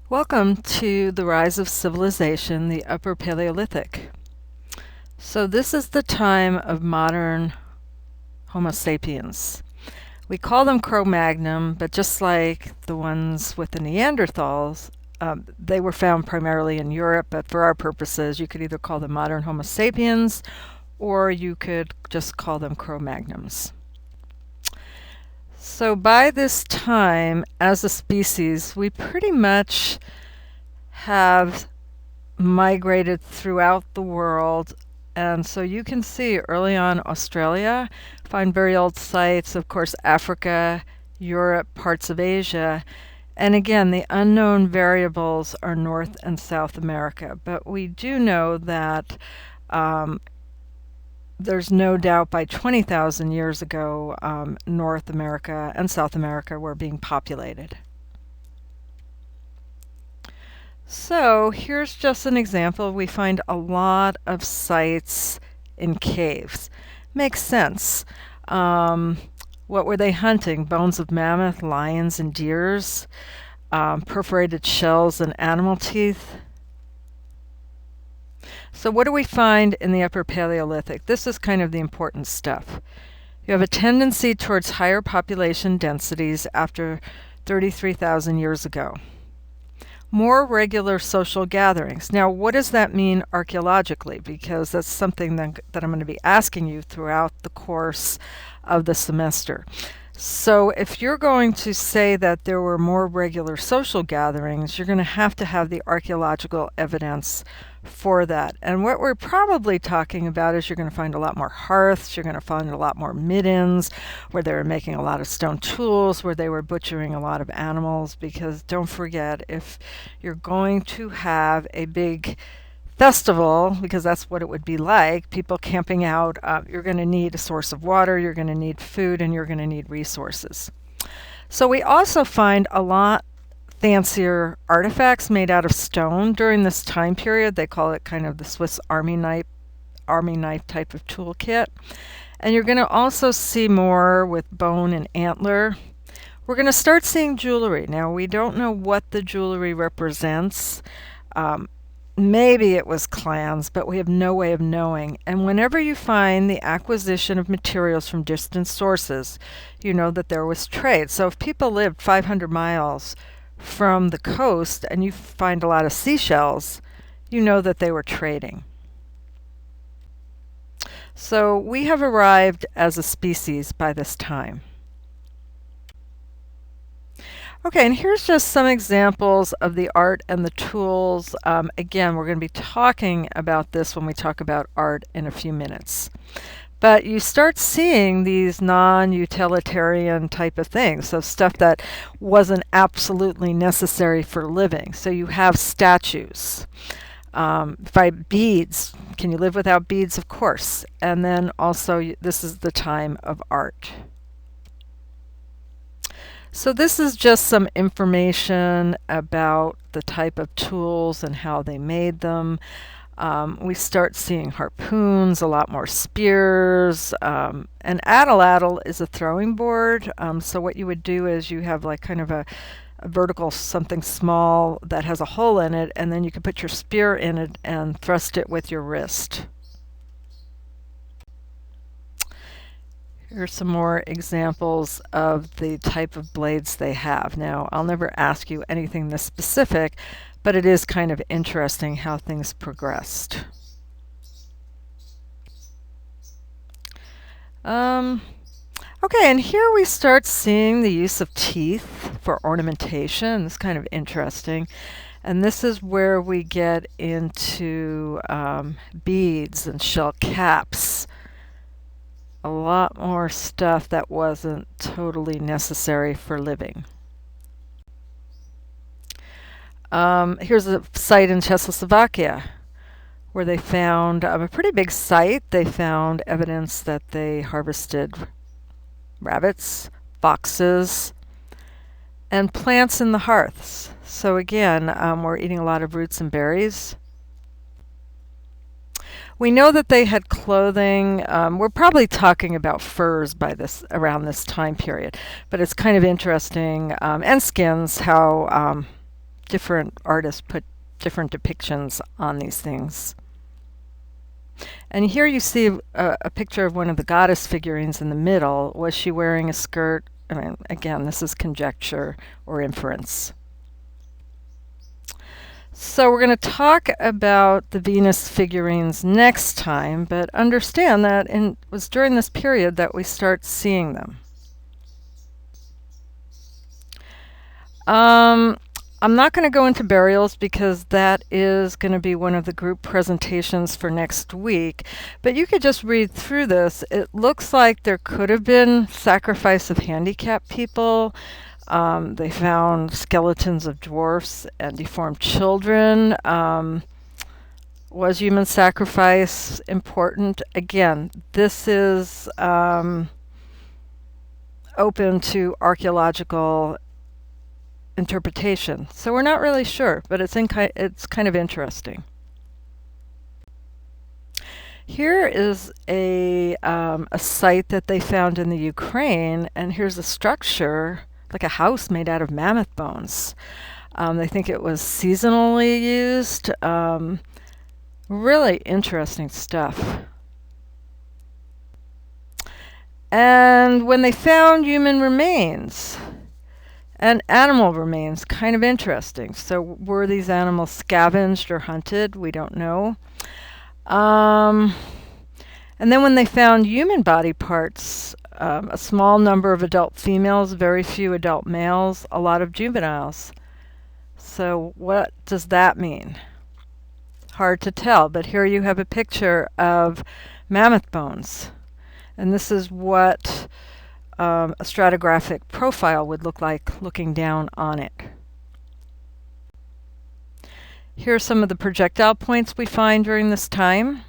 Welcome to the rise of civilization, the Upper Paleolithic. So this is the time of modern Homo sapiens. We call them Cro-Magnon, but just like the ones with the Neanderthals, they were found primarily in Europe, but for our purposes, you could either call them modern Homo sapiens or you could just call them Cro-Magnons. So by this time, as a species, we pretty much have migrated throughout the world. And so you can see early on Australia, find very old sites, of course, Africa, Europe, parts of Asia. And again, the unknown variables are North and South America. But we do know that there's no doubt by 20,000 years ago, North America and South America were being populated. So here's just an example. We find a lot of sites in caves. Makes sense. What were they hunting? Bones of mammoth, lions, and deers, perforated shells, and animal teeth. So what do we find in the Upper Paleolithic? This is kind of the important stuff. You have a tendency towards higher population densities after 33,000 years ago. More regular social gatherings. Now, what does that mean archaeologically? Because that's something that I'm going to be asking you throughout the course of the semester. So if you're going to say that there were more regular social gatherings, you're going to have the archaeological evidence for that. And what we're probably talking about is you're going to find a lot more hearths, you're going to find a lot more middens, where they were making a lot of stone tools, where they were butchering a lot of animals, because don't forget, if you're going to have a big festival, because that's what it would be like, people camping out, you're going to need a source of water, you're going to need food, and you're going to need resources. So we also find a lot fancier artifacts made out of stone during this time period. They call it kind of the Swiss Army knife type of toolkit. And you're going to also see more with bone and antler. We're going to start seeing jewelry. Now, we don't know what the jewelry represents. Maybe it was clans, but we have no way of knowing. And whenever you find the acquisition of materials from distant sources, you know that there was trade. So if people lived 500 miles from the coast and you find a lot of seashells, you know that they were trading. So we have arrived as a species by this time. Okay, and here's just some examples of the art and the tools. Again, we're going to be talking about this when we talk about art in a few minutes. But you start seeing these non-utilitarian type of things, so stuff that wasn't absolutely necessary for living. So you have statues. By beads, can you live without beads? Of course. And then also, this is the time of art. So this is just some information about the type of tools and how they made them. We start seeing harpoons, a lot more spears. An atlatl is a throwing board. So what you would do is you have like kind of a vertical something small that has a hole in it, and then you can put your spear in it and thrust it with your wrist. Here's some more examples of the type of blades they have. Now, I'll never ask you anything this specific, but it is kind of interesting how things progressed. Okay, and here we start seeing the use of teeth for ornamentation. It's kind of interesting. And this is where we get into beads and shell caps. A lot more stuff that wasn't totally necessary for living. Here's a site in Czechoslovakia where they found a pretty big site. They found evidence that they harvested rabbits, foxes, and plants in the hearths. So again, we're eating a lot of roots and berries. We know that they had clothing. We're probably talking about furs by around this time period, but it's kind of interesting, and skins, how different artists put different depictions on these things. And here you see a picture of one of the goddess figurines in the middle. Was she wearing a skirt? I mean, again, this is conjecture or inference. So we're going to talk about the Venus figurines next time, but understand that it was during this period that we start seeing them. I'm not going to go into burials because that is going to be one of the group presentations for next week. But you could just read through this. It looks like there could have been sacrifice of handicapped people. They found skeletons of dwarfs and deformed children. Was human sacrifice important? Again, this is open to archaeological interpretation. So we're not really sure, but it's kind of interesting. Here is a site that they found in the Ukraine, and here's a structure, like a house made out of mammoth bones. They think it was seasonally used. Really interesting stuff. And when they found human remains and animal remains, kind of interesting. So were these animals scavenged or hunted? We don't know. And then when they found human body parts, a small number of adult females, very few adult males, a lot of juveniles. So what does that mean? Hard to tell, but here you have a picture of mammoth bones. And this is what a stratigraphic profile would look like looking down on it. Here are some of the projectile points we find during this time.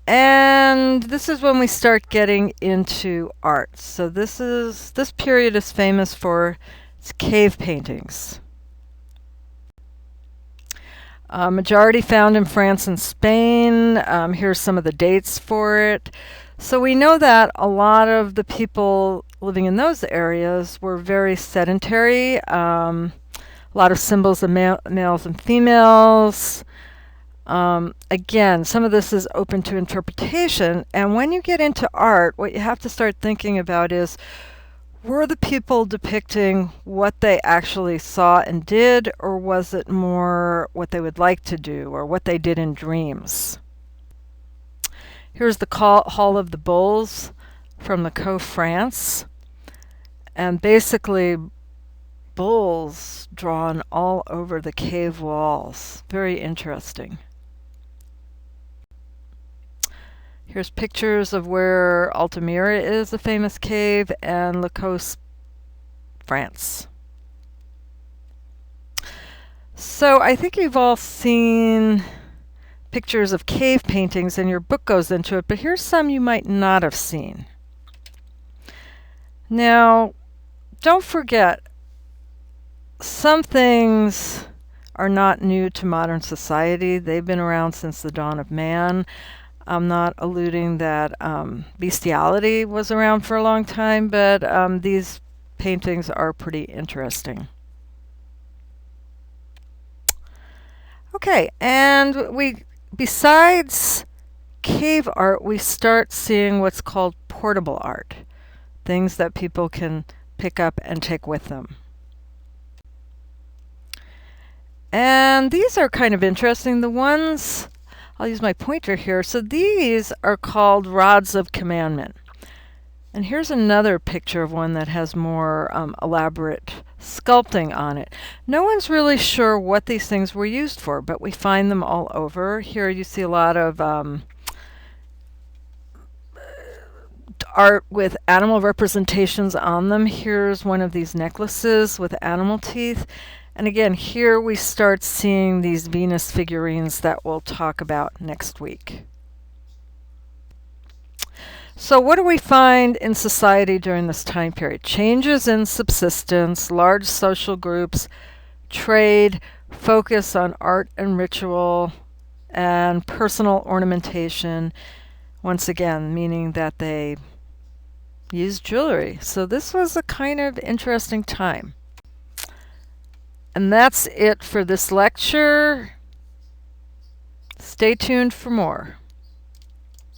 And this is when we start getting into art. So this period is famous for its cave paintings. Majority found in France and Spain. Here's some of the dates for it. So we know that a lot of the people living in those areas were very sedentary. A lot of symbols of males and females. Again, some of this is open to interpretation. And when you get into art, what you have to start thinking about is, were the people depicting what they actually saw and did, or was it more what they would like to do, or what they did in dreams? Here's the Hall of the Bulls from the Caux, France. And basically, bulls drawn all over the cave walls. Very interesting. Here's pictures of where Altamira is, a famous cave, and Le Caux, France. So I think you've all seen pictures of cave paintings and your book goes into it, but here's some you might not have seen. Now, don't forget, some things are not new to modern society. They've been around since the dawn of man. I'm not alluding that bestiality was around for a long time, but these paintings are pretty interesting. Okay, and besides cave art, we start seeing what's called portable art, things that people can pick up and take with them. And these are kind of interesting. The ones, I'll use my pointer here. So these are called rods of commandment. And here's another picture of one that has more elaborate sculpting on it. No one's really sure what these things were used for, but we find them all over. Here you see a lot of art with animal representations on them. Here's one of these necklaces with animal teeth. And again, here we start seeing these Venus figurines that we'll talk about next week. So what do we find in society during this time period? Changes in subsistence, large social groups, trade, focus on art and ritual, and personal ornamentation. Once again, meaning that they used jewelry. So this was a kind of interesting time. And that's it for this lecture. Stay tuned for more.